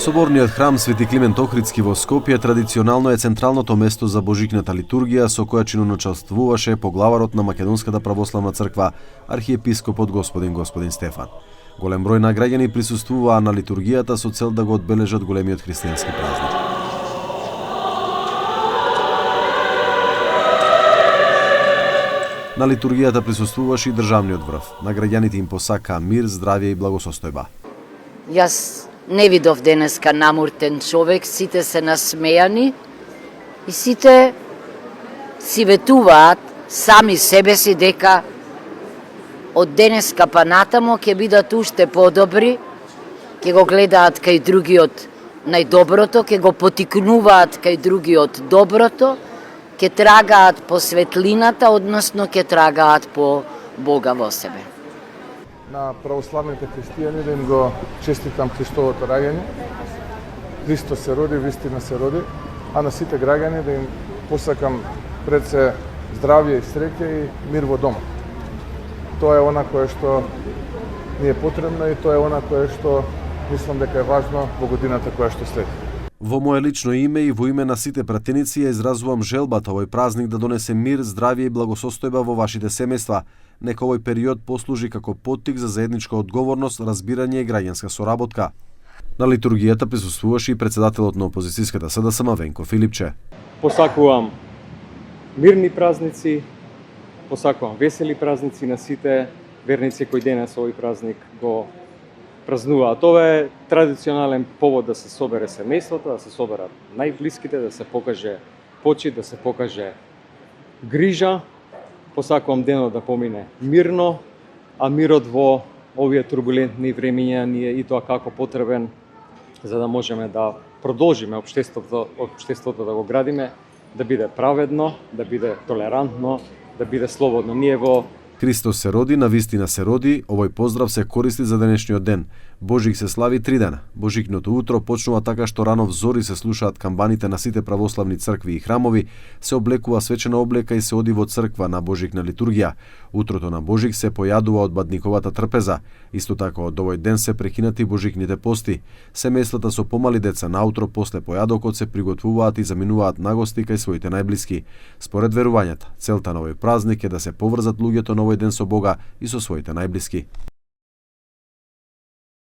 Соборниот храм Свети Климент Охридски во Скопје традиционално е централното место за божикната литургија со која чиноначествуваше поглаварот на Македонската православна црква, архиепископот господин Стефан. Голем број на граѓани присуствуваа на литургијата со цел да го одбележат големиот христијански празник. На литургијата присуствуваше и државниот врв. На граѓаните им посака мир, здравје и благосостојба. Јас не видов денеска намуртен човек, сите се насмејани и сите си ветуваат сами себе си дека од денеска па натамо ќе бидат уште подобри, ќе го гледаат кај другиот најдоброто, ќе го потикнуваат кај другиот доброто, ќе трагаат по светлината, односно ќе трагаат по Бога во себе. На православните христијани да им го честитам Христовото раѓање. Христос се роди, вистина се роди, а на сите граѓани да им посакам пред се здравје и среќа и мир во домот. Тоа е она кое што ни е потребно и тоа е она кое што мислам дека е важно во годината која што следи. Во мое лично име и во име на сите пратеници ја изразувам желбата овој празник да донесе мир, здравје и благосостојба во вашите семејства. Нека овој период послужи како поттик за заедничка одговорност, разбирање и граѓанска соработка. На литургијата присуствуваше и председателот на опозицијската СДСМ Венко Филипче. Посакувам мирни празници, посакувам весели празници на сите верници кои денес овој празник го празнуваат. Ова е традиционален повод да се собере семејството, да се соберат најблиските, да се покаже почит, да се покаже грижа. Посакувам денот да помине мирно, а мирот во овие турбулентни времиња ни е и тоа како потребен за да можеме да продолжиме општеството да го градиме, да биде праведно, да биде толерантно, да биде слободно. Ние во Христос се роди, на вистина се роди, овој поздрав се користи за денешниот ден. Божик се слави 3 дена. Божикното утро почнува така што рано взори се слушаат камбаните на сите православни цркви и храмови, се облекува свечена облека и се оди во црква на Божикна литургија. Утрото на Божик се појадува од бадниковата трпеза. Исто така од овој ден се прекинати Божикните пости. Семејствата со помали деца наутро после појадокот се приготвуваат и заминуваат на гости кај своите најблиски. Според верувањата, целта на овој празник е да се поврзат луѓето на овој ден со Бога и со своите најблиски.